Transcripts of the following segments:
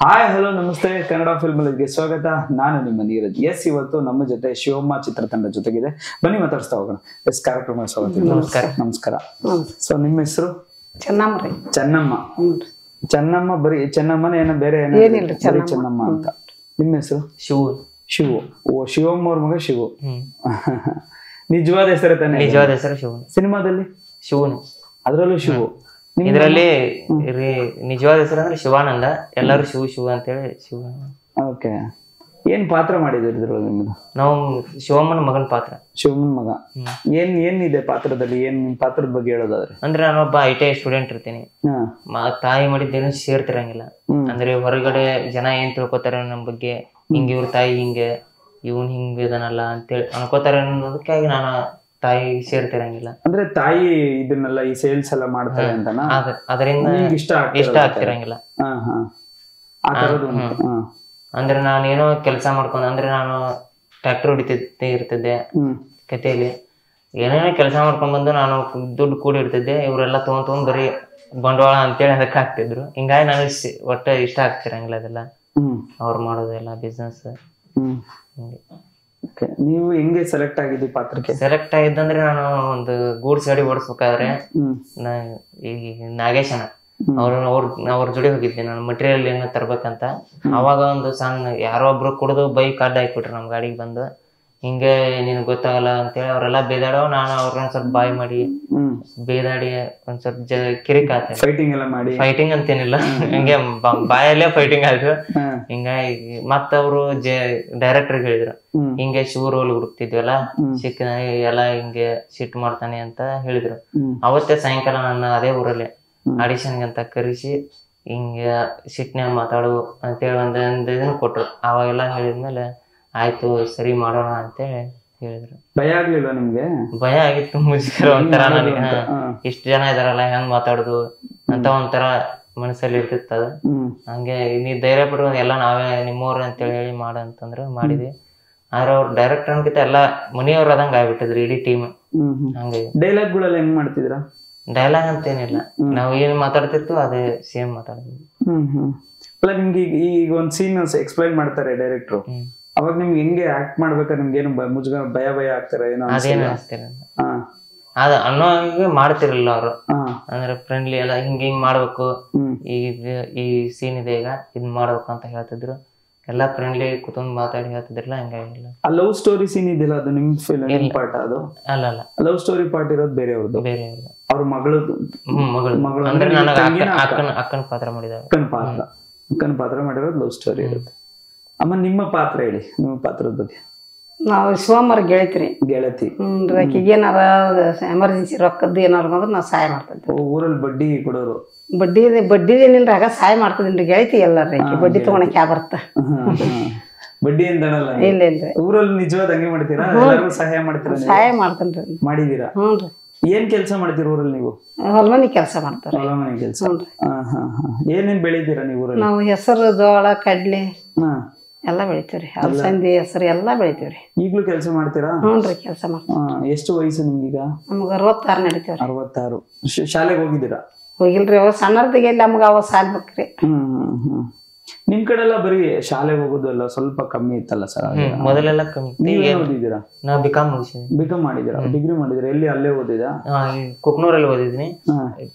Hi hello ನಮಸ್ತೆ Kannada film ಗೆ ಸ್ವಾಗತ. ನಾನು ನಿಮ್ಮ ನೀರಜ್. ಎಸ್, ಇವತ್ತು ನಮ್ಮ ಜೊತೆ ಶಿವಮ್ಮ ಚಿತ್ರತಂಡ ಜೊತೆಗಿದೆ. ಬನ್ನಿ ಮಾತಾಡ್ಸ್ತಾ ಹೋಗೋಣ. ಎಸ್, ಕಾರ್ಯಕ್ರಮ ಸ್ವಾಗತ. ನಮಸ್ಕಾರ. ಸೊ ನಿಮ್ಮ ಹೆಸರು? ಚೆನ್ನಮ್ಮ. ಚೆನ್ನಮ್ಮ ಬರೀ ಚೆನ್ನಮ್ಮನ ಏನ ಬೇರೆ ಏನಿಲ್ಲ, ಚೆನ್ನಮ್ಮ ಅಂತ. ನಿಮ್ಮ ಹೆಸರು? ಶಿವು. ಓ, ಶಿವಮ್ಮ ಅವ್ರ ಮಗ ಶಿವು. ನಿಜವಾದ ಹೆಸರು ತಾನೆ? ನಿಜವಾದ ಹೆಸರು ಶಿವು. ಸಿನಿಮಾದಲ್ಲಿ ಶಿವನು, ಅದ್ರಲ್ಲೂ ಶಿವು. ಇದರಲ್ಲಿ ನಿಜವಾದ ಹೆಸರು ಅಂದ್ರೆ ಶಿವಾನಂದ. ಎಲ್ಲರೂ ಶಿವ ಅಂತೇಳಿ ಶಿವ. ಓಕೆ. ಏನ್ ಪಾತ್ರ ಮಾಡಿದ್ರಿ ಇದ್ರೊಳಗೆ ನಿಮ್ದು? ನಾವು ಶಿವಮ್ಮನ ಮಗನ ಪಾತ್ರ. ಶಿವಮ್ಮನ ಮಗ. ಏನಿದೆ ಪಾತ್ರದಲ್ಲಿ? ಏನ್ ನಿಮ್ ಪಾತ್ರದ ಬಗ್ಗೆ ಹೇಳೋದಾದ್ರೆ? ಅಂದ್ರೆ ನಾನೊಬ್ಬ ITI ಸ್ಟೂಡೆಂಟ್ ಇರ್ತೀನಿ. ತಾಯಿ ಮಾಡಿದ್ದೇನು ಸೇರ್ತಿರಂಗಿಲ್ಲ. ಅಂದ್ರೆ ಹೊರಗಡೆ ಜನ ಏನ್ ತಿಳ್ಕೊತಾರೆ ನಮ್ ಬಗ್ಗೆ, ಹಿಂಗ ಇವ್ರ ತಾಯಿ ಹಿಂಗೆ, ಇವನ್ ಹಿಂಗ ಇದನ್ನಲ್ಲ ಅಂತೇಳಿ ಅನ್ಕೋತಾರೆ ಅನ್ನೋದಕ್ಕಾಗಿ ನಾನು ತಾಯಿ ಸೇರ್ತಿರಂಗಿಲ್ಲ. ಅಂದ್ರೆ ತಾಯಿ ಇದನ್ನೆಲ್ಲ ಈ ಸೇಲ್ಸ್ ಎಲ್ಲ ಮಾಡ್ತಾರೆ ಅಂತನ, ಅದರಿಂದ ಇಷ್ಟ ಆಗ್ತಿರಂಗಿಲ್ಲ. ಅಂದ್ರೆ ನಾನೇನೋ ಕೆಲಸ ಮಾಡ್ಕೊಂಡು, ಅಂದ್ರೆ ನಾನು ಟ್ರ್ಯಾಕ್ಟರ್ ಇರ್ತಿದ್ದೆ ಕಥೆಯಲ್ಲಿ. ಏನೇನೋ ಕೆಲಸ ಮಾಡ್ಕೊಂಡ್ ಬಂದು ನಾನು ದುಡ್ಡು ಕೂಡಿ ಇರ್ತಿದ್ದೆ. ಇವರೆಲ್ಲ ತಗೊಂಡ್ ಬರೀ ಬಂಡವಾಳ ಅಂತೇಳಿ ಅದಕ್ಕೆ ಹಾಕ್ತಿದ್ರು. ಹಿಂಗಾಗಿ ನನಗೆ ಒಟ್ಟ ಇಷ್ಟ ಆಗ್ತಿರಂಗಿಲ್ಲ ಅದೆಲ್ಲ, ಅವ್ರು ಮಾಡೋದೆಲ್ಲ ಬಿಸ್ನೆಸ್. ನೀವು ಹೆಂಗೆ ಸೆಲೆಕ್ಟ್ ಆಗಿದ್ದಿ ಪಾತ್ರಕ್ಕೆ? ಸೆಲೆಕ್ಟ್ ಆಗಿದ್ದಂದ್ರೆ ನಾನು ಒಂದು ಗೂಡ್ಸ್ ಗಾಡಿ ಓಡಿಸ್ಬೇಕಾದ್ರೆ ಈ ನಾಗೇಶನ ಅವ್ರ ಜೋಡಿ ಹೋಗಿದ್ದೆ ನಾನು, ಮಟೀರಿಯಲ್ ಏನೋ ತರ್ಬೇಕಂತ. ಅವಾಗ ಒಂದು ಸಣ್ಣ ಯಾರೋ ಒಬ್ರು ಕುಡಿದು ಬೈಕ್ ಅಡ್ಡ ಹಾಕ್ಬಿಟ್ರು ನಮ್ ಗಾಡಿಗೆ ಬಂದು. ಹಿಂಗೆ ನಿನಗೆ ಗೊತ್ತಾಗಲ್ಲ ಅಂತೇಳಿ ಅವರೆಲ್ಲ ಬೇದಾಡೋ, ನಾನು ಅವ್ರನ್ನ ಸ್ವಲ್ಪ ಬಾಯ್ ಮಾಡಿ ಬೇದಾಡಿ ಒಂದ್ ಸ್ವಲ್ಪ ಕಿರಿಕ್ ಆತ. ಫೈಟಿಂಗ್ ಅಂತೇನಿಲ್ಲ, ಹಿಂಗೆ ಬಾಯಲ್ಲೇ ಫೈಟಿಂಗ್ ಆಯ್ತು. ಹಿಂಗಾಗಿ ಮತ್ತ ಅವರು ಡೈರೆಕ್ಟರ್ಗೆ ಹೇಳಿದ್ರು, ಹಿಂಗೆ ಶಿವ ರೋಲ್ ಹುಡುಕ್ತಿದ್ವಲ್ಲ, ಸಿಕ್ಕ ಎಲ್ಲ ಹಿಂಗೆ ಸಿಟ್ ಮಾಡ್ತಾನೆ ಅಂತ ಹೇಳಿದ್ರು. ಅವತ್ತೇ ಸಾಯಂಕಾಲ ನನ್ನ ಅದೇ ಊರಲ್ಲಿ ಆಡಿಷನ್ಗೆ ಅಂತ ಕರೆಸಿ ಹಿಂಗೆ ಸಿಟ್ನ್ಯಾಗ ಮಾತಾಡು ಅಂತೇಳಿ ಒಂದೊಂದು ಇದನ್ನ ಕೊಟ್ರು. ಅವಾಗೆಲ್ಲ ಹೇಳಿದ್ಮೇಲೆ ಆಯ್ತು ಸರಿ ಮಾಡೋಣ ಅಂತೇಳಿ ಹೇಳಿದ್ರು. ಭಯ ಆಗ್ಲಿಲ್ಲ ನಿಮ್ಗೆ? ಭಯ ಆಗಿತ್ತು, ಮುಜುಗರ ಒಂಥರ ನನಗೆ. ಇಷ್ಟು ಜನ ಇದಾರಲ್ಲ, ಹೆಂಗ್ ಮಾತಾಡುದು ಅಂತ ಒಂಥರ ಮನಸ್ಸಲ್ಲಿ ಇರ್ತಿತ್ತದ. ಹಂಗೆ ನೀ ಧೈರ್ಯ ಪಟ್ಟು ಎಲ್ಲ ನಾವೇ ನಿಮ್ಮವ್ರು ಅಂತೇಳಿ ಹೇಳಿ ಮಾಡ ಅಂತಂದ್ರು, ಮಾಡಿದ್ವಿ. ಆದ್ರೆ ಅವ್ರ ಡೈರೆಕ್ಟರ್ ಅನ್ಕಿತ ಎಲ್ಲಾ ಮನಿಯವ್ರ ಅದಂಗ ಆಗ್ಬಿಟ್ಟಿದ್ರು ಇಡೀ ಟೀಮ್. ಹಂಗೆ ಡೈಲಾಗ್ ಗಳೆಲ್ಲ ಹೆಂಗ್ ಮಾಡ್ತಿದ್ರ? ಡೈಲಾಗ್ ಅಂತೇನಿಲ್ಲ, ನಾವ್ ಏನ್ ಮಾತಾಡ್ತಿರ್ತೀವಿ ಅದೇ ಸೇಮ್ ಮಾತಾಡ್ತೀವಿ. ಅಲ್ಲ, ನಿಮ್ಗೆ ಈಗ ಒಂದ್ ಸೀನ್ ಎಕ್ಸ್ಪ್ಲೈನ್ ಮಾಡ್ತಾರೆ ಡೈರೆಕ್ಟ್ರು, ಅವಾಗ ನಿಮ್ಗೆ ಹೆಂಗೆ ಆಕ್ಟ್ ಮಾಡ್ಬೇಕಾದ್ರೆ ನಿಮ್ಗೆ ಏನು ಮುಜುಗರ ಭಯ ಆಗ್ತಾರ? ಏನೋ ಅದೇನು ಅನಿಸ್ತಿರಲ್ಲ, ಅದ ಅನ್ನೋ ಮಾಡ್ತಿರಲಿಲ್ಲ ಅವ್ರು. ಅಂದ್ರೆ ಫ್ರೆಂಡ್ಲಿ ಎಲ್ಲ ಹಿಂಗ್ ಮಾಡ್ಬೇಕು, ಈ ಸೀನ್ ಇದೆ ಈಗ ಇದ್ ಮಾಡ್ಬೇಕು ಅಂತ ಹೇಳ್ತಿದ್ರು. ಎಲ್ಲಾ ಫ್ರೆಂಡ್ಲಿ ಕುತ್ಕೊಂಡ್ ಮಾತಾಡಿ ಹೇಳ್ತಿದ್ರಲ್ಲ, ಹಂಗಾಗಿಲ್ಲ. ಆ ಲವ್ ಸ್ಟೋರಿ ಸೀನ್ ಇದೆಯಲ್ಲ, ಅದು ನಿಮ್ ಫಿಲ್ಮ್ ಪಾರ್ಟ್? ಅದು ಅಲ್ಲ, ಲವ್ ಸ್ಟೋರಿ ಪಾರ್ಟ್ ಇರೋದು ಬೇರೆ ಅವ್ರದ್ದು. ಅವ್ರ ಮಗಳು ಅಂದ್ರೆ ನನಗೆ ಅಕ್ಕನ ಪಾತ್ರ ಮಾಡಿದಾರೆ. ಅಕ್ಕನ ಪಾತ್ರ ಮಾಡಿರೋದು ಲವ್ ಸ್ಟೋರಿ ಇರುತ್ತೆ. ಅಮ್ಮ, ನಿಮ್ಮ ಪಾತ್ರ ಹೇಳಿ, ನಿಮ್ಮ ಪಾತ್ರದ ಬಗ್ಗೆ. ನಾವು ಶಿವಮ್ಮರ ಗೆಳತಿ. ಆಕಿಗೆ ಏನಾರ ಎಮರ್ಜೆನ್ಸಿ ರೊಕ್ಕದ್ದು ಏನಾರ ಬಂದ್ರೆ ನಾವು ಸಹಾಯ ಮಾಡ್ತಿದ್ದೆ. ಊರಲ್ಲಿ ಬಡ್ಡಿ ಕೊಡೋರು? ಬಡ್ಡಿದೇನಿಲ್ರಿ, ಆಗ ಸಹಾಯ ಮಾಡ್ತಿದ್ರಿ. ಗೆಳತಿ ಎಲ್ಲಾರ್ರಿ, ಬಡ್ಡಿ ತಗೊಳಕ್ ಯಾ ಬರ್ತ ಬಡ್ಡಿ ಅಂತನಲ್ಲ? ಇಲ್ಲ ಇಲ್ರಿ, ಊರಲ್ಲಿ ನಿಜವಾದ ಹಂಗೆ ಮಾಡ್ತೀರಾ? ಸಹಾಯ ಮಾಡ್ತೀರಾ? ಸಹಾಯ ಮಾಡ್ತೇನ್ರಿ. ಮಾಡಿದೀರಾ? ಹ್ಞೂನ್ರಿ. ಏನ್ ಕೆಲಸ ಮಾಡ್ತೀರ ಊರಲ್ಲಿ ನೀವು? ಹೊಲಮನಿ ಕೆಲಸ ಮಾಡ್ತಾರ. ಹೊಲಮನಿ ಕೆಲಸ. ಏನೇನ್ ಬೆಳಿತೀರಾ ನೀವು ಊರಲ್ಲಿ? ನಾವು ಹೆಸರು, ಜೋಳ, ಕಡ್ಲಿ ಎಲ್ಲ ಬೆಳಿತೀವ್ರಿ. ಅಲಸಂದಿ, ಹೆಸರು ಎಲ್ಲ ಬೆಳಿತೀವ್ರಿ. ಈಗ್ಲೂ ಕೆಲಸ ಮಾಡ್ತೀರಾ? ಹ್ಞೂನ್ರಿ, ಕೆಲಸ ಮಾಡ್ತೀವಿ. ಎಷ್ಟು ವಯಸ್ಸು ನಿಮ್ಗೀಗ? ನಮ್ಗೆ 66 ನಡೀತೀವ್ರಿ. 66. ಶಾಲೆಗೆ ಹೋಗಿದ್ದೀರಾ? ಹೋಗಿಲ್ರಿ, ಅವ ಸಣ್ಣರ್ದಿಗೆ ಎಲ್ಲಿ ನಮ್ಗೆ ಅವ ಸಾಲ್ ಬೇಕ್ರಿ. ನಿಮ್ ಕಡೆ ಎಲ್ಲ ಬರೀ ಶಾಲೆಗೆ ಹೋಗೋದಲ್ಲ ಸ್ವಲ್ಪ ಕಮ್ಮಿ ಇತ್ತಲ್ಲ ಸರ್? ಮೊದಲೆಲ್ಲ ಕಮ್ಮಿ. ನೀವೇನ್ ಓದಿದ್ದೀರಾ? ನಾ ಬಿಕಾಮ್ ಮುಗಿಸಿದ್ವಿ. ಬಿಕಾಮ್ ಮಾಡಿದ್ದೀರಾ? ಡಿಗ್ರಿ ಮಾಡಿದ್ದೀರಾ? ಎಲ್ಲಿ ಅಲ್ಲೇ ಓದಿದಾ? ಕುಕ್ನೂರಲ್ಲಿ ಓದಿದ್ದೀನಿ.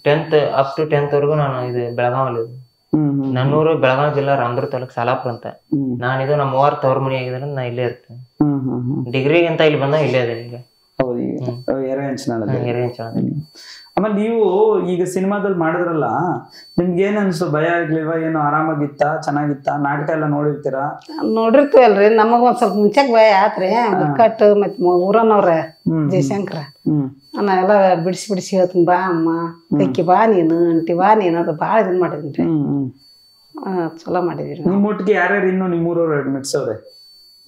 10th ಅಪ್ ಟು 10th ವರೆಗೂ ನಾನು ಇದು ಬೆಳಗಾವಲ್ಲಿ ಓದಿದ್ದೀನಿ. ನನ್ನೂರು ಬೆಳಗಾವಿ ಜಿಲ್ಲಾ ರಾಮದುರ್ಗ ತಾಲೂಕ್ ಸಾಲಾಪುರ ಅಂತ. ನಾನಿದು ನಮ್ಮ ಅವ್ರ ತವ್ರ ಮನೆ ಆಗಿದ್ರೆ ನಾ ಇಲ್ಲೇ ಇರ್ತೇನೆ. ಡಿಗ್ರಿಗಿಂತ ಇಲ್ಲಿ ಬಂದ ಇಲ್ಲೇ ಇದೆ ಈಗ. ಆಮೇಲೆ ನೀವು ಈಗ ಸಿನಿಮಾದಲ್ಲಿ ಮಾಡಿದ್ರಲ್ಲ, ನಿಮ್ಗೆ ಏನ್ ಅನ್ಸ್ತು? ಭಯ ಆಗ್ಲಿಲ್ವಾ? ಏನು ಆರಾಮಾಗಿತ್ತ? ಚೆನ್ನಾಗಿತ್ತ? ನಾಟಕ ಎಲ್ಲ ನೋಡಿರ್ತೀರಾ? ನೋಡಿರ್ತೀವಲ್ರಿ. ನಮಗ ಒಂದ್ ಸ್ವಲ್ಪ ಮುಂಚೆಗ್ ಭಯ ಆತ್ರಿ. ಕಟ್ ಮತ್ ಊರನವ್ರ ಜಯಶಂಕರ ನಾವೆಲ್ಲ ಬಿಡಿಸಿ ಹೇಳ್ತೀನಿ, ಬಾ ಅಮ್ಮ, ಕಕ್ಕಿ ಬಾ ನೀನು, ಅಂಟಿ ಬಾ ನೀನು, ಅದು ಬಾಳ ಇದನ್ ಮಾಡಿದ್ರಿ. ಚಲೋ ಮಾಡಿದಿರಿ. ನಿಮ್ ಒಟ್ಟಿಗೆ ಯಾರ್ಯಾರು ಇನ್ನು ನಿಮ್ಮೂರವ್ರು ಮಿಡ್ಸವ್ರೆ?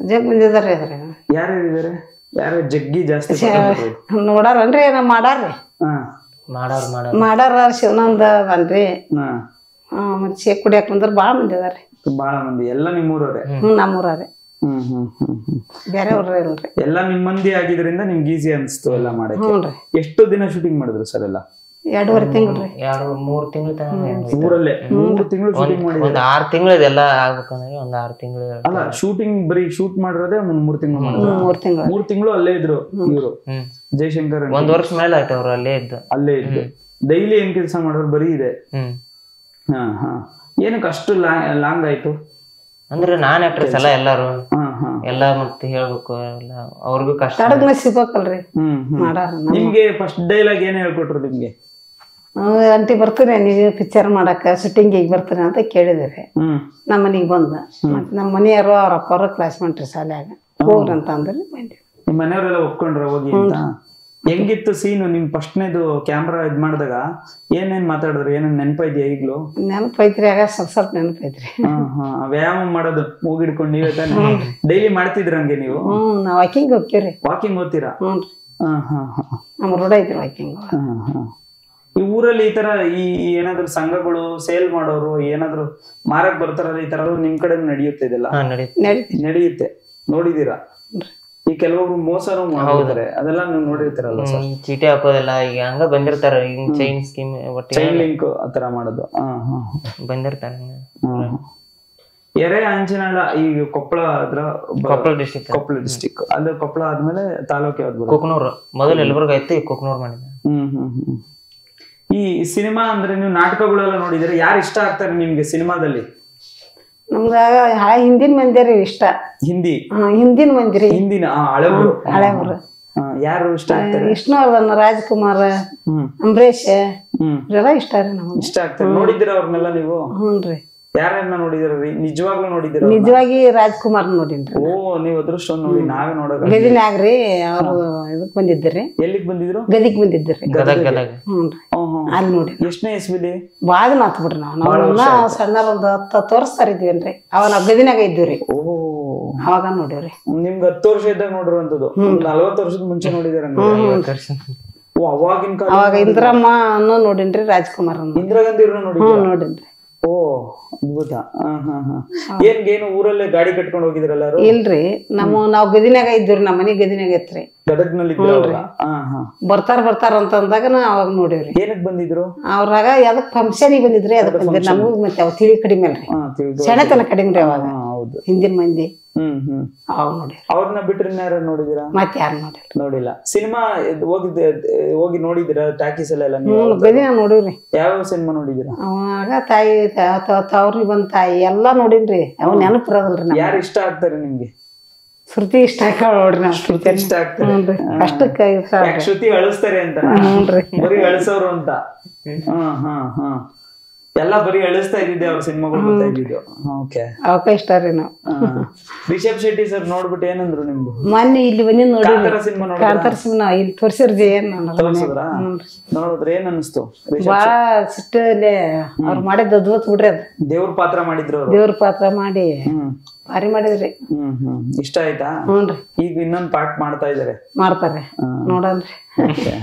ಜಗ್ ಬಂದಿದಾರೆ ಅದ್ರಿ. ಯಾರ್ಯಾರಿದಾರೆ? ಯಾರ ಜಗ್ಗಿ ಜಾಸ್ತಿ ನೋಡಾರನ್ರಿ? ನಾ ಮಾಡಾರ್ರಿ. ಮಾಡಾರ ಶಿವನಂದ ಬನ್ರಿ. ಮತ್ ಶೇಕ್ ಕುಡಿಯಾಕ ಬಂದ್ರ ಬಾಳ ಮಂದಿ ಅದಾರ್ರಿ. ಬಾಳ ಮಂದಿ? ಎಲ್ಲ ನಿಮ್ಮೂರವ್ರೆ? ನಮ್ಮೂರವ್ರೆ. ಬೇರೆ ಊರ ಇಲ್ರಿ. ಎಲ್ಲ ನಿಮ್ ಮಂದಿ ಆಗಿದ್ರಿಂದ ನಿಮ್ಗೆ ಈಸಿ ಅನ್ಸ್ತು ಎಲ್ಲ ಮಾಡಕ್ಕೆ? ಎಷ್ಟು ದಿನ ಶೂಟಿಂಗ್ ಮಾಡಿದ್ರು ಸರ್ ಎಲ್ಲ? 2.5 ತಿಂಗಳು ರೀ. 3 ತಿಂಗಳು ಊರಲ್ಲೇ 3 ತಿಂಗಳು ಶೂಟಿಂಗ್ ಮಾಡಿ ಒಂದ್ 6 ತಿಂಗಳು ಇದೆಲ್ಲ ಆಗ್ಬೇಕಂದ್ರೆ ಒಂದ್ 6 ತಿಂಗಳು. ಅಲ್ಲ ಶೂಟಿಂಗ್ ಬರೀ ಶೂಟ್ ಮಾಡಿರೋದೇ ಒಂದ್ 3 ತಿಂಗಳು ಮಾಡಿದ್ರು. 3 ತಿಂಗಳು 3 ತಿಂಗಳು ಅಲ್ಲೇ ಇದ್ರು ಇವರು ಜಯಶಂಕರ್. 1 ವರ್ಷ ಮೇಲೆ ಆಯ್ತು ಅವ್ರು ಅಲ್ಲೇ ಇದ್ದು. ಡೈಲಿ ಏನ್ ಕೆಲಸ ಮಾಡೋರು ಬರೀ ಇದೆ. ಹಾ ಹಾ ಏನಕ್ಕೆ ಅಷ್ಟು ಲಾಂಗ್ ಆಯ್ತು ಅಂದ್ರೆ ನಾನ್ ಆಕ್ಟ್ರೆಸ್ ಅಲ್ಲ ಎಲ್ಲಾರು ಎಲ್ಲ ಮತ್ತೆ ಹೇಳ್ಬೇಕು ಎಲ್ಲ ಅವ್ರಿಗೂ ಕಷ್ಟ. ತಡಗ್ನ ಸಿಗ್ಬೇಕಲ್ರಿ ಮಾಡಾರ. ನಿಮ್ಗೆ ಫಸ್ಟ್ ಡೈಲಾಗ್ ಏನ್ ಹೇಳ್ಕೊಟ್ರು ನಿಮ್ಗೆ? ಅಂಟಿ ಬರ್ತೀರಿ ನೀವು ಪಿಕ್ಚರ್ ಮಾಡಕ್ಕ ಶೂಟಿಂಗಿಗೆ ಬರ್ತೀರಿ ಅಂತ ಕೇಳಿದ್ರಿ. ನಮ್ಮ ಮನೆಗೆ ಬಂದ ಮತ್ ನಮ್ಮ ಮನೆಯವರು ಅವ್ರ ಅಪ್ಪವ್ರ ಕ್ಲಾಸ್ಮೇಟ್ ರೀ ಶಾಲ್ಯಾಗ ಹೋಗ್ರಿ ಅಂತ ಅಂದ್ರೆ ಬಂದ್ವಿ. ನಿಮ್ ಮನೆಯವರೆಲ್ಲ ಒಪ್ಕೊಂಡ್ರ ಹೋಗಿ ಅಂತ? ಹೆಂಗಿತ್ತು ಸೀನು? ನಿಮ್ ಫಸ್ಟ್ನೇದು ಕ್ಯಾಮ್ರಾ ಇದ್ ಮಾಡಿದಾಗ ಏನೇನ್ ಮಾತಾಡಿದ್ರು? ಏನೇನ್ ನೆನಪೈದ್ಯಾ ಈಗ್ಲೂ? ನೆನಪೈತ್ರಿ, ಆಗ ಸ್ವಲ್ಪ ನೆನಪೈತ್ರಿ. ವ್ಯಾಯಾಮ ಮಾಡೋದು ಮೂಗಿಡ್ಕೊಂಡು ನೀವೇ ತಾನೆ ಡೈಲಿ ಮಾಡ್ತಿದ್ರ ಹಂಗೆ ನೀವು? ನಾವ್ ವಾಕಿಂಗ್ ಹೋಗ್ತೀವ್ರಿ. ವಾಕಿಂಗ್ ಹೋಗ್ತೀರಾ? ನಮ್ಮ ರೋಡ್ ಐತ್ರಿ ವಾಕಿಂಗ್. ಈ ಊರಲ್ಲಿ ಈ ತರ ಈ ಏನಾದ್ರು ಸಂಘಗಳು ಸೇಲ್ ಮಾಡೋರು ಏನಾದ್ರು ಮಾರಕ್ ಬರ್ತಾರಲ್ಲ, ಈ ತರ ನಿಮ್ ಕಡೆ ನಡೆಯುತ್ತೆ ಇದೆಲ್ಲ? ನಡೆಯುತ್ತೆ, ನೋಡಿದೀರಾ? ಈ ಕೆಲವೊಬ್ರು ಮೋಸನೂ ಮಾಡ್ತಾರೆ, ಅದೆಲ್ಲ ನೀವು ನೋಡಿರ್ತೀರಲ್ಲ ಸರ್? ಚೀಟಿ ಹಾಕೋದೆಲ್ಲ ಈಗ ಹಂಗ ಬಂದಿರ್ತಾರ, ಚೈನ್ ಸ್ಕೀಮ್ ಚೈನ್ ಲಿಂಕ್ ಆತರ ಮಾಡೋದು ಬಂದಿರ್ತಾರ. ಎರೆ ಅಂಚಿನಾಳ ಈಗ ಕೊಪ್ಪಳ ಕೊಪ್ಪಳ ಡಿಸ್ಟಿಕ್ ಅಲ್ಲಿ ಕೊಪ್ಪಳ ಆದ್ಮೇಲೆ ತಾಲೂಕು ಯಾವ್ದು? ಕುಕ್ನೂರು. ಮೊದಲು ಯಲಬುರ್ಗ ಐತಿ, ಕುಕ್ನೂರ್ ಮಾಡಿದ. ಈ ಸಿನಿಮಾ ಅಂದ್ರೆ ನೀವು ನಾಟಕಗಳೆಲ್ಲ ನೋಡಿದ್ರೆ ಯಾರು ಇಷ್ಟ ಆಗ್ತಾರೆ ನಿಮ್ಗೆ ಸಿನಿಮಾದಲ್ಲಿ? ನಮ್ಗ ಹಿಂದಿನ ಮಂದಿರಿ ಇಷ್ಟ. ಹಿಂದಿನ ಮಂದಿರಿ, ಹಿಂದಿನ ಹಳೆಯವರು ಯಾರು ಇಷ್ಟ ಆಗ್ತಾರೆ? ವಿಷ್ಣುವರ್ಧನ್, ರಾಜ್ಕುಮಾರ್, ಅಂಬರೀಷ್ ಇವರೆಲ್ಲ ಇಷ್ಟ ರೀ ನಮ್ಗೆ. ಇಷ್ಟ ಆಗ್ತಾರೆ. ನೋಡಿದ್ದೀರಾ ಅವ್ರನ್ನೆಲ್ಲ ನೀವು? ಹ್ಞೂನ್ರಿ. ಯಾರನ್ನ ನೋಡಿದಿರಿ? ನಿಜವಾಗ್ಲೂ ನೋಡಿದಿರ? ನಿಜವಾಗಿ ರಾಜ್ಕುಮಾರ್ ನೋಡಿನ್ರಿ. ಓ, ನೀವ್ ಅದೃಷ್ಟ ನೋಡಿ. ನಾವೇ ನೋಡೋದು ಗದಿನಾಗ್ರಿ ಅವ್ರು ಇದಕ್ ಬಂದಿದ್ರಿ. ಎಲ್ಲಿಗ್ ಬಂದಿದ್ರು? ಗದಿಗ್ ಬಂದಿದ್ರಿ. ಹ್ಞೂನ್ರಿ, ಅಲ್ಲಿ ನೋಡಿ. ಎಷ್ಟನೇ ಇಸ್ವಿಲಿ? ಬಾಳ ಮಾತ್ ಬಿಡ್ರಿ ನಾವು ಸಣ್ಣರ ಒಂದ್ 10 ವರ್ಷ ಇದ್ವೇನ್ರಿ. ಅವಾಗ ನಾವ್ ಗದಿನಾಗ ಇದ್ದೀವ್ರಿ. ಓ, ಅವಾಗ ನೋಡಿವ್ರಿ. ನಿಮ್ಗೆ 10 ವರ್ಷ ಇದ್ದಾಗ ನೋಡಿರುವಂತದ್ದು? 40 ವರ್ಷದ ಮುಂಚೆ ನೋಡಿದಾರ? ಅವಾಗಿನ ಕಾಲ. ಅವಾಗ ಇಂದ್ರಮ್ಮ ಅನ್ನೋ ನೋಡಿನ್ರಿ, ರಾಜ್ಕುಮಾರ್ ಇಂದಿರಾ ಗಾಂಧಿ ನೋಡಿನ್ರಿ. ಓ, ಅದ್ಭುತ. ಏನು ಊರಲ್ಲೇ ಗಾಡಿ ಕಟ್ಕೊಂಡು ಹೋಗಿದ್ರಲ್ಲ? ಇಲ್ರಿ, ನಾವ್ ಗದಿನಾಗ ಇದ್ದೀವ್ರಿ. ನಮ್ಮ ಮನಿ ಗದಿನಾಗ ಇತ್ರಿ. ಗದಗ್ನಲ್ಲಿ ಬರ್ತಾರ ಅಂತ ಅಂದಾಗ ಅವಾಗ ನೋಡಿವ್ರಿ. ಏನಕ್ ಬಂದಿದ್ರು? ಅವ್ರಾಗ ಯಾವ್ದಕ್ ಫಂಕ್ಷನ್ ಬಂದಿದ್ರಿ, ಅದಕ್ ಬಂದಿದ್ರಿ. ನಮಗೂ ಮತ್ತೆ ಅವ್ ತಿಳಿ ಕಡಿಮೆ ಅಲ್ರಿ, ಸೆಣತನ ಕಡಿಮೆ ರೀ ಅವಾಗ ಹಿಂದಿನ ಮಂದಿ. ಅವಾಗ ನೋಡಿ. ಅವ್ರನ್ನ ಬಿಟ್ರೆ ಯಾರು ನೋಡಿದಿರಾ? ಮತ್ತೆ ಯಾರು ನೋಡಿಲ್ಲ. ಸಿನಿಮಾ ಹೋಗಿ ನೋಡಿದಿರಾ? ಟಾಕೀಸ್ ಎಲ್ಲ ಗದಿನ ನೋಡಿವ್ರಿ. ಯಾವ ಸಿನಿಮಾ ನೋಡಿದಿರಾ? ಅವಾಗ ತಾಯಿ ಅವ್ರಿಗೆ ಬಂದ ತಾಯಿ ಎಲ್ಲಾ ನೋಡಿನ್ರಿ. ಅವ್ ನೆನಪಿರೋದಲ್ರಿ. ಯಾರು ಇಷ್ಟ ಆಗ್ತಾರೆ ನಿಮ್ಗೆ? ಶ್ರುತಿ ಇಷ್ಟ ಆಗ್ತಾಳ ನೋಡ್ರಿ. ನಾವ್ ಶ್ರುತಿ ಇಷ್ಟ ಆಗ್ತಾರೆ. ಕಷ್ಟಕ್ಕೆ ಶ್ರುತಿ ಅಳಿಸ್ತಾರೆ ಅಂತ? ಬರೀ ಅಳಿಸೋರು ಅಂತ? ಎಲ್ಲ ಬರೀ ಅಳಿಸ್ತಾ ಇದ್ದಿದ್ದೆ ಅವ್ರ ಸಿನಿಮಾಗಳು ಬರ್ತಾ ಇದ್ದಿದ್ದು. ಅವಕ್ಕ ಇಷ್ಟ ರೀ ನಾವು. ರಿಷಬ್ ಶೆಟ್ಟಿ ಸರ್ ನೋಡ್ಬಿಟ್ಟು ಏನಂದ್ರು ನಿಮ್ದು? ಮೊನ್ನೆ ಇಲ್ಲಿ ಬಂದಿ ನೋಡಿ. ಕಾಂತಾರ ಸಿನಿಮಾ ಇಲ್ಲಿ ತೋರ್ಸಿರ್ರಿ. ನೋಡಿದ್ರೆ ಏನ್ ಅನಿಸ್ತು? ಬಾಳ ಸಿಟ್ಟಲ್ಲಿ ಅವ್ರು ಮಾಡಿದ್ ಅದ್ಭುತ ಬಿಡ್ರಿ. ಅದು ದೇವ್ರ ಪಾತ್ರ ಮಾಡಿದ್ರು. ದೇವ್ರ ಪಾತ್ರ ಮಾಡಿ ಭಾರಿ ಮಾಡಿದ್ರಿ. ಇಷ್ಟ ಆಯ್ತಾ? ಹ್ಞೂನ್ರಿ. ಈಗ ಇನ್ನೊಂದ್ ಪಾರ್ಟ್ ಮಾಡ್ತಾರೆ. ನೋಡನ್ರಿ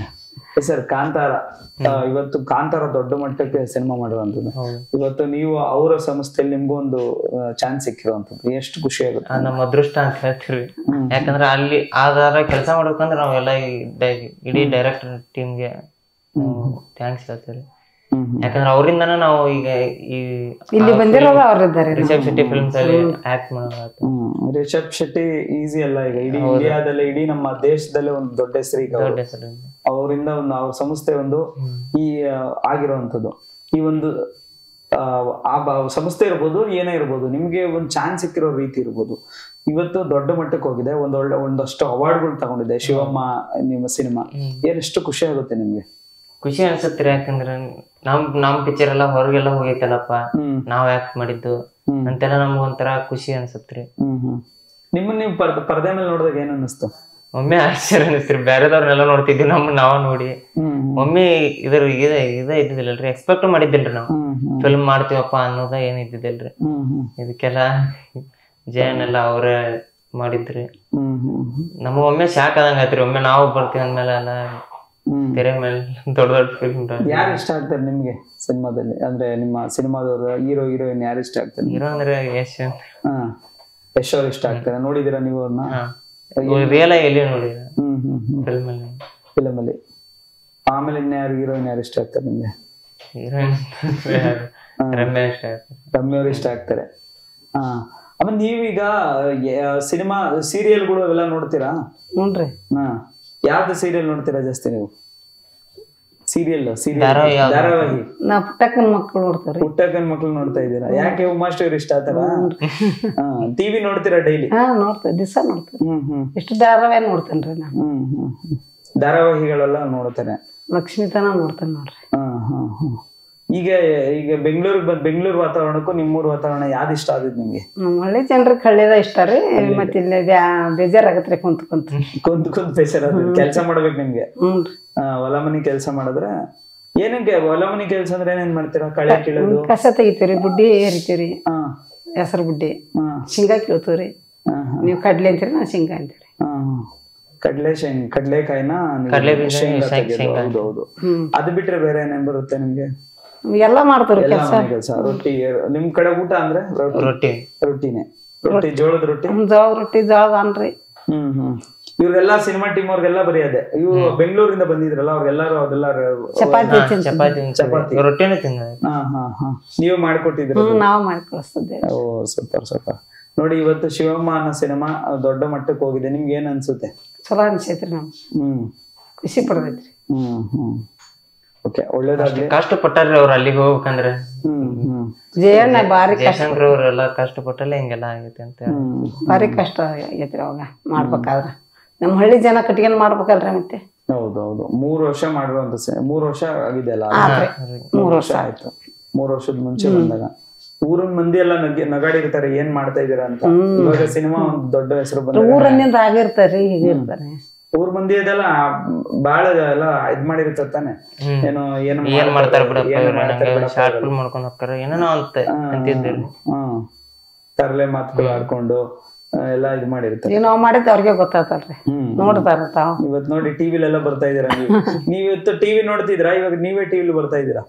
ಸರ್. ಕಾಂತಾರ ಇವತ್ತು ಕಾಂತಾರ ದೊಡ್ಡ ಮಟ್ಟಕ್ಕೆ ಸಿನಿಮಾ ಮಾಡಿರುವಂತದ್ದು. ಇವತ್ತು ನೀವು ಅವರ ಸಂಸ್ಥೆಯಲ್ಲಿ ನಿಮ್ಗೂ ಒಂದು ಚಾನ್ಸ್ ಸಿಕ್ಕಿರುವಂತದ್ದು ಎಷ್ಟು ಖುಷಿ ಆಗುತ್ತೆ. ನಮ್ಮ ಅದೃಷ್ಟ ಅಂತ ಹೇಳ್ತೀವಿ. ಯಾಕಂದ್ರೆ ಅಲ್ಲಿ ಆಧಾರ ಕೆಲಸ ಮಾಡ್ಬೇಕಂದ್ರೆ ನಾವೆಲ್ಲ ಇಡೀ ಡೈರೆಕ್ಟರ್ ಟೀಮ್ಗೆ ಥ್ಯಾಂಕ್ಸ್ ಹೇಳ್ತೀವಿ. ಯಾಕಂದ್ರೆ ಅವರಿಂದನ ನಾವು ಈಗ ಇಲ್ಲಿ ಬಂದಿರೋದು ಅವರಿದ್ದಾರೆ. ರಿಷಬ್ ಶೆಟ್ಟಿ ಫಿಲ್ಮ್ಸ್ ಅಲ್ಲಿ ಆಕ್ಟ್ ಮಾಡೋದು. ರಿಷಬ್ ಶೆಟ್ಟಿ ಈಸಿ ಅಲ್ಲ. ಈಗ ಇಡೀ ಇಂಡಿಯಾದಲ್ಲಿ, ಇಡೀ ನಮ್ಮ ದೇಶದಲ್ಲೇ ಒಂದು ದೊಡ್ಡ ಹೆಸರು. ಅವರಿಂದ ಒಂದು ಅವ್ರ ಸಂಸ್ಥೆ ಒಂದು ಈ ಆಗಿರುವಂತದ್ದು. ಈ ಒಂದು ಸಂಸ್ಥೆ ಇರ್ಬೋದು, ಏನೇ ಇರ್ಬೋದು, ನಿಮ್ಗೆ ಒಂದು ಚಾನ್ಸ್ ಸಿಕ್ಕಿರೋ ರೀತಿ ಇರ್ಬೋದು. ಇವತ್ತು ದೊಡ್ಡ ಮಟ್ಟಕ್ಕೆ ಹೋಗಿದೆ, ಒಂದಷ್ಟು ಅವಾರ್ಡ್ಗಳು ತಗೊಂಡಿದೆ ಶಿವಮ್ಮ ನಿಮ್ಮ ಸಿನಿಮಾ. ಎಷ್ಟು ಖುಷಿ ಆಗುತ್ತೆ ನಿಮ್ಗೆ? ಖುಷಿ ಅನ್ಸತ್ರಿ. ಯಾಕಂದ್ರ ನಮ್ ಪಿಕ್ಚರ್ ಎಲ್ಲ ಹೊರಗೆಲ್ಲ ಹೋಗೈತಲ್ಲಪ್ಪ, ನಾವ್ ಆಕ್ಟ್ ಮಾಡಿದ್ದು ಅಂತೆಲ್ಲ ನಮ್ಗ ಒಂಥರ ಖುಷಿ ಅನ್ಸತ್ರಿ. ನಿಮ್ಮನ್ನ ನೀವು ಪರದೆ ಮೇಲೆ ನೋಡಿದಾಗ ಏನ್ ಅನ್ನಿಸ್ತು? ಒಮ್ಮೆ ಆಶ್ಚರ್ಯ ಅನಿಸ್ತ್ರಿ. ಬೇರೆದವ್ರನ್ನೆಲ್ಲ ನೋಡ್ತಿದ್ವಿ, ನಾವ್ ನೋಡಿ ಒಮ್ಮೆ ಇದ ಇದ್ದಿದ್ದಿಲ್ಲಲ್ರಿ. ಎಕ್ಸ್ಪೆಕ್ಟ್ ಮಾಡಿದ್ದಿಲ್ರಿ ನಾವು ಫಿಲ್ಮ್ ಮಾಡ್ತೀವಪ್ಪ ಅನ್ನೋದ ಏನ್ ಇದ್ದಿದ್ದಿಲ್ರಿ. ಇದಕ್ಕೆಲ್ಲ ಜಯನೆಲ್ಲ ಅವ್ರ ಮಾಡಿದ್ರಿ. ನಮಗ ಒಮ್ಮೆ ಶಾಕ್ ಆದಂಗ ಆಯ್ತ್ರಿ. ಒಮ್ಮೆ ನಾವು ಬರ್ತೀವಿ ಅಂದ್ಮೇಲೆ ಎಲ್ಲ ತೆರೆ ಮೇಲೆ ದೊಡ್ಡ ಫಿಲ್ಮ್. ಯಾರು ಇಷ್ಟ ಆಗ್ತಾರೆ ನಿಮ್ಗೆ ಸಿನಿಮಾದಲ್ಲಿ? ಅಂದ್ರೆ ನಿಮ್ಮ ಸಿನಿಮಾದವ್ರ ಹೀರೋ ಹೀರೋಯಿನ್ ಯಾರು ಇಷ್ಟ ಆಗ್ತಾರೆ? ಹೀರೋ ಅಂದ್ರೆ ಯಶ್. ಯಶ್ ಅವ್ರು ಇಷ್ಟ ಆಗ್ತಾರೆ. ನೋಡಿದಿರಾ ನೀವು ಅವ್ರನ್ನ? ರಿಯಲ್ ಆಗಿ ಎಲ್ಲಿ ನೋಡಿದ್ರ? ಫಿಲ್ಮ್ ಅಲ್ಲಿ. ಆಮೇಲೆ ಇನ್ಯಾರು ಹೀರೋಯಿನ್ ಯಾರು ಇಷ್ಟ ಆಗ್ತಾರೆ ನಿಮ್ಗೆ? ಹೀರೋಯಿನ್ ರಮ್ಯಾ ಇಷ್ಟ ಆಗುತ್ತೆ. ರಮ್ಯವ್ರು ಇಷ್ಟ ಆಗ್ತಾರೆ. ಹಾ, ಆಮೇಲೆ ನೀವೀಗ ಸಿನಿಮಾ ಸೀರಿಯಲ್ಗಳು ಅವೆಲ್ಲ ನೋಡ್ತೀರಾ? ಹ್ಞೂನ್ರಿ. ಹಾ, ಯಾವ್ದು ಸೀರಿಯಲ್ ನೋಡ್ತೀರಾ ಜಾಸ್ತಿ ನೀವು? ಸೀರಿಯಲ್ ಧಾರಾವಾಹಿ ನಾ ಪುಟ್ಟಕ್ಕನ ಮಕ್ಕಳು ನೋಡ್ತಾವ್ರಿ. ಪುಟ್ಟಕ್ಕನ ಮಕ್ಳು ನೋಡ್ತಾ ಇದ್ದೀರಾ? ಯಾಕೆ ಉಮಾಶ್ರೀ ಇಷ್ಟ ಆತರ? ಟಿವಿ ನೋಡ್ತೀರಾ ಡೈಲಿ? ಹಾ ನೋಡ್ತೇವೆ, ದಿವಸ ನೋಡ್ತೇವೆ. ಇಷ್ಟು ಧಾರಾವಾಹಿ ನೋಡ್ತೇನ್ರಿ ನಾನು. ಧಾರಾವಾಹಿಗಳೆಲ್ಲ ನೋಡ್ತೇನೆ. ಲಕ್ಷ್ಮೀತನ ನೋಡ್ತೇನೆ ನೋಡ್ರಿ. ಈಗ ಈಗ ಬೆಂಗಳೂರು ವಾತಾವರಣಕ್ಕೂ ನಿಮ್ಮೂರ್ ವಾತಾವರಣ ಯಾವ್ದು ಇಷ್ಟ ಆದಿದ್ ನಿಮ್ಗೆ? ನಮ್ಮ ಹಳ್ಳಿ ಜನರಿಗೆ ಹಳ್ಳಿದ ಇಷ್ಟ ರೀ. ಮತ್ತೆ ಇಲ್ಲಿ ಬೇಜಾರಾಗತ್ರಿ ಕುಂತ್ ಬೇಸರ. ಕೆಲ್ಸ ಮಾಡ್ಬೇಕು ನಿಮ್ಗೆ. ಹ್ಞೂನ್ರಿ. ಹೊಲ ಮನಿ ಕೆಲ್ಸ ಮಾಡಿದ್ರೆ ಏನಕ್ಕೆ? ಹೊಲ ಮನಿ ಕೆಲ್ಸ ಅಂದ್ರೆ ಏನೇನ್ ಮಾಡ್ತೀರಾ? ಕಳೆ ಕೀಳೋದು, ಕಸ ತೆಗಿತೀವ್ರಿ, ಬುಡ್ಡಿ ಏರಿತೀವ್ರಿ, ಹೆಸರು ಬುಡ್ಡಿ, ಶೇಂಗಾ ಕೀಳ್ತೀವ್ರಿ. ನೀವು ಕಡ್ಲೆ ಅಂತೀರಿ, ನಾವು ಶೇಂಗಾ ಅಂತೀರಿ. ಕಡ್ಲೆಕಾಯಿನ ಹೌದೌದು. ಅದು ಬಿಟ್ರೆ ಬೇರೆ ಏನೇನ್ ಬರುತ್ತೆ ನಿಮ್ಗೆ? ಎಲ್ಲಾ ಮಾಡ್ತಾರ ಕೆಲಸ. ರೊಟ್ಟಿ ನಿಮ್ ಕಡೆ ಊಟ ಅಂದ್ರೆ ರೊಟ್ಟಿನೇ? ರೊಟ್ಟಿ, ಜೋಳದ ರೊಟ್ಟಿ, ಜೋಳದ ರೊಟ್ಟಿ, ಜೋಳದ ಅನ್ರಿ. ಇವ್ರೆಲ್ಲಾ ಸಿನಿಮಾ ಟೀಮ್ ಅವ್ರಿಗೆಲ್ಲ ಬರೀ ಅದೇ. ಇವ್ರು ಬೆಂಗಳೂರಿಂದ ಬಂದಿದ್ರಲ್ಲ ಅವ್ರಿಗೆಲ್ಲರೂ ಚಪಾತಿ ರೊಟ್ಟಿನೇ ತಿಂದ. ನೀವೇ ಮಾಡ್ಕೊಟ್ಟಿದ್ರ? ನಾವು ಮಾಡ್ಕೊಳಿಸ್ತಿದ್ದೇವೆ. ಓ ಸೂಪರ್ ಸೂಪರ್. ನೋಡಿ, ಇವತ್ತು ಶಿವಮ್ಮ ಅನ್ನೋ ಸಿನಿಮಾ ದೊಡ್ಡ ಮಟ್ಟಕ್ಕೆ ಹೋಗಿದೆ. ನಿಮ್ಗೆ ಏನ್ ಅನ್ಸುತ್ತೆ? ಚಲೋ ಅನ್ಸೈತ್ರಿ. ನಮ್ಗೆ ಖುಷಿ ಪಡ್ತೈತ್ರಿ. ಓಕೆ, ಒಳ್ಳೇದಾಗ್ಲಿ. ಕಷ್ಟಪಟ್ಟಾರ್ರಿ ಅವ್ರು ಅಲ್ಲಿಗೆ ಹೋಗ್ಬೇಕಂದ್ರೆ. ಜಯಣ್ಣ ಬಾರಿ ಜಯಶಂಕರ್ ಅವ್ರೆಲ್ಲ ಕಷ್ಟಪಟ್ಟಲ್ಲ ಹಿಂಗೆಲ್ಲ ಆಗೈತಿ ಅಂತ ಬಾರಿ ಕಷ್ಟ ಆಗೈತ್ರಿ ಅವಾಗ ಮಾಡ್ಬೇಕಾದ್ರ. ನಮ್ ಹಳ್ಳಿ ಜನ ಕಟ್ಕೊಂಡ್ ಮಾಡ್ಬೇಕಲ್ರಿ. ಮತ್ತೆ ಹೌದೌದು, 3 ವರ್ಷ ಮಾಡಿರುವಂತ 3 ವರ್ಷ ಆಗಿದೆ ಅಲ್ಲ? 3 ವರ್ಷ ಆಯ್ತು. 3 ವರ್ಷದ ಮುಂಚೆ ಬಂದಾಗ ಊರಿನ ಮಂದಿ ಎಲ್ಲ ನಗಾಡಿರ್ತಾರೆ, ಏನ್ ಮಾಡ್ತಾ ಇದೀರಾ ಅಂತ. ಇವಾಗ ಸಿನಿಮಾ ಒಂದು ದೊಡ್ಡ ಹೆಸರು ಬಂದ ಊರನ್ನಿಂದ ಆಗಿರ್ತಾರ್ರಿ, ಹೀಗಿರ್ತಾರೆ. ಊರ್ ಮಂದಿ ಅದೆಲ್ಲ ಬಾಳ ಎಲ್ಲ ಇದ್ ಮಾಡಿರ್ತಾರ ತಾನೆ. ಏನೋ ಏನ್ ಮಾಡ್ತಾರ ಬಿಡಪ್ಪ, ಶಾರ್ಟ್ ಫಿಲ್ಮ್ ಮಾಡ್ಕೊಂಡ್ ಹೋಗ್ತಾರ ಏನೇನೋ ಅಂತಿದ್ದಿರಿ. ತರಲೆ ಮಾತುಗಳು ಆಡ್ಕೊಂಡು ಎಲ್ಲ ಇದ್ ಮಾಡಿರ್ತಾರೆ. ನಾವ್ ಮಾಡಿದ್ ಅವ್ರಿಗೆ ಗೊತ್ತಾಗ್ತಲ್ರಿ, ನೋಡ್ತಾರ ತಾವ್. ಇವತ್ ನೋಡಿ ಟಿವಿಲೆಲ್ಲ ಬರ್ತಾ ಇದೀರಾ ನೀವು. ನೀವಿತ್ತು ಟಿವಿ ನೋಡ್ತಿದ್ರಾ? ಇವಾಗ ನೀವೇ ಟಿವಿಲಿ ಬರ್ತಾ ಇದೀರಾ.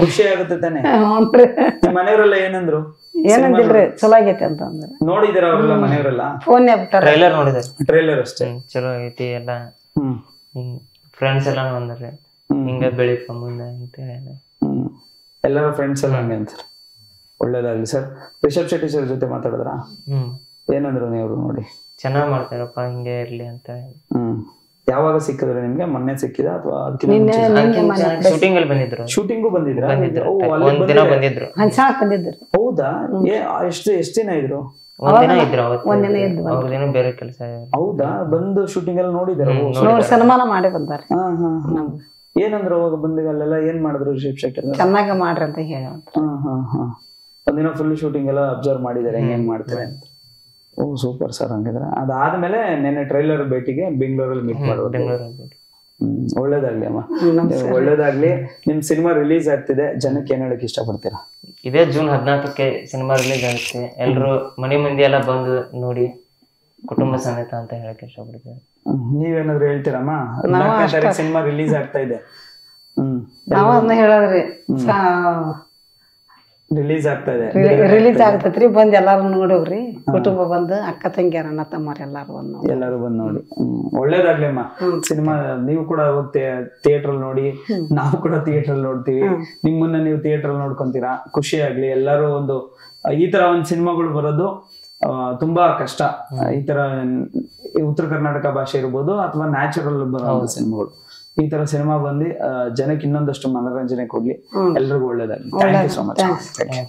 ಖುಷಿ ಆಗುತ್ತೆ ತಾನೆ. ನಿಮ್ ಮನೆಯವರೆಲ್ಲ ಏನಂದ್ರು? ಏನಂದಿಲ್ರಿ, ಚಲೋ ಆಗೈತಿ ಅಂತ ಅಂದ್ರೆ. ನೋಡಿದಿರ ಅವ್ರೆಲ್ಲ ಮನೆಯವರೆಲ್ಲ? ಫೋನ್ ಬಿಟ್ಟಾರ, ಟ್ರೈಲರ್ ನೋಡಿದಾರೆ. ಟ್ರೈಲರ್ ಅಷ್ಟೇ ಚಲೋ ಐತಿ ಎಲ್ಲ. ಫ್ರೆಂಡ್ಸ್ ಎಲ್ಲ ಬಂದ್ರಿ, ಹಿಂಗ ಬೆಳಿಪ ಮುಂದೆ ಅಂತ ಹೇಳಿ ಎಲ್ಲರ ಫ್ರೆಂಡ್ಸ್ ಎಲ್ಲ ಹಂಗೆ ಅಂತಾರೆ. ಒಳ್ಳೇದಾಗ್ಲಿ ಸರ್. ರಿಷಬ್ ಶೆಟ್ಟಿ ಸರ್ ಜೊತೆ ಮಾತಾಡಿದ್ರ? ಏನಂದ್ರು ನೀವು ನೋಡಿ? ಚೆನ್ನಾಗ್ ಮಾಡ್ತಾರಪ್ಪ, ಹಿಂಗೆ ಇರ್ಲಿ ಅಂತ. ಯಾವಾಗ ಸಿಕ್ಕಿದ್ರೆ ನಿಮ್ಗೆ? ಮೊನ್ನೆ ಸಿಕ್ಕಿದ ಅಥವಾ ಶೂಟಿಂಗ್ ಅಲ್ಲಿ ಬಂದಿದ್ರು? ಶೂಟಿಂಗು ಬಂದಿದ್ರ? ಒಂದ್ ದಿನ ಬಂದಿದ್ರು. ಹೌದಾ? ಎಷ್ಟ್ ದಿನ ಇದ್ರು? ಒಂದಿನ ಇದ್ರು. ಅವ್ರದೇನೋ ಬೇರೆ ಕೆಲಸ. ಹೌದಾ? ಬಂದು ಶೂಟಿಂಗ್ ಎಲ್ಲ ನೋಡಿದಾರ? ಸನ್ಮಾನ ಮಾಡಿ ಬಂದಾರ. ಏನಂದ್ರು ಅವಾಗ ಬಂದಾಗ? ಅಲ್ಲೆಲ್ಲ ಏನ್ ಮಾಡಿದ್ರು ರಿಷಬ್ ಶೆಟ್ಟಿ? ಚೆನ್ನಾಗ ಮಾಡ್ರಿ ಅಂತ ಹೇಳ. ಒಂದಿನ ಫುಲ್ ಶೂಟಿಂಗ್ ಎಲ್ಲ ಅಬ್ಸರ್ವ್ ಮಾಡಿದಾರೆ ಹೆಂಗ್ ಮಾಡ್ತಾರೆ ಅಂತ. ಓ ಸೂಪರ್ ಸರ್. ಹಂಗಿದ್ರೆ ಅದಾದ್ಮೇಲೆ ನೆನ್ನೆ ಟ್ರೈಲರ್ ಭೇಟಿಗೆ ಬೆಂಗಳೂರಲ್ಲಿ ಮೀಟ್ ಮಾಡೋದು. ಒಳ್ಳೇದಾಗ್ಲಿ ಅಮ್ಮ, ಒಳ್ಳೇದಾಗ್ಲಿ. ನಿಮ್ ಸಿನಿಮಾ ರಿಲೀಸ್ ಆಗ್ತಿದೆ, ಜನಕ್ಕೆ ಏನ್ ಹೇಳಕ್ ಇಷ್ಟ ಪಡ್ತೀರಾ? ಇದೇ ಜೂನ್ 14ಕ್ಕೆ ಸಿನಿಮಾ ರಿಲೀಸ್ ಆಗುತ್ತೆ. ಎಲ್ರು ಮನೆ ಮಂದಿ ಎಲ್ಲ ಬಂದು ನೋಡಿ ಕುಟುಂಬ ಸಮೇತ ಅಂತ ಹೇಳಕ್ ಇಷ್ಟ ಪಡ್ತೀವಿ. ನೀವೇನಾದ್ರು ಹೇಳ್ತೀರಮ್ಮ? ಸಿನಿಮಾ ರಿಲೀಸ್ ಆಗ್ತಾ ಇದೆ. ನಾವ್ ಅದನ್ನ ಹೇಳದ್ರಿ, ರಿಲೀಸ್ ಆಗ್ತಾ ಇದೆ, ರಿಲೀಸ್ ಆಗ್ತೈತ್ರಿ. ಬಂದ್ ಎಲ್ಲಾರು ನೋಡೋಗ್ರಿ, ಕುಟುಂಬ ಬಂದು ಅಕ್ಕ ತಂಗಿಯರ ಅಣ್ಣ ತಮ್ಮರ ಎಲ್ಲಾರು ಬಂದ್ ನೋಡಿ. ಒಳ್ಳೇದಾಗ್ಲಿ ಅಮ್ಮ. ಸಿನಿಮಾ ನೀವು ಕೂಡ ಥಿಯೇಟರ್ ನೋಡಿ, ನಾವು ಕೂಡ ಥಿಯೇಟರ್ ನೋಡ್ತೀವಿ. ನಿಮ್ಮನ್ನ ನೀವು ಥಿಯೇಟರ್ ನೋಡ್ಕೊಂತೀರಾ. ಖುಷಿ ಆಗ್ಲಿ. ಎಲ್ಲಾರು ಈ ತರ ಒಂದ್ ಸಿನಿಮಾಗಳು ಬರೋದು ತುಂಬಾ ಕಷ್ಟ. ಈ ತರ ಉತ್ತರ ಕರ್ನಾಟಕ ಭಾಷೆ ಇರ್ಬೋದು ಅಥವಾ ನ್ಯಾಚುರಲ್ ಬರೋ ಸಿನಿಮಾಗಳು. ಈ ತರ ಸಿನಿಮಾ ಬಂದು ಜನಕ್ಕೆ ಇನ್ನೊಂದಷ್ಟು ಮನೋರಂಜನೆ ಕೊಡ್ಲಿ. ಎಲ್ರಿಗೂ ಒಳ್ಳೇದಾಗ್ಲಿ. Thank you so much.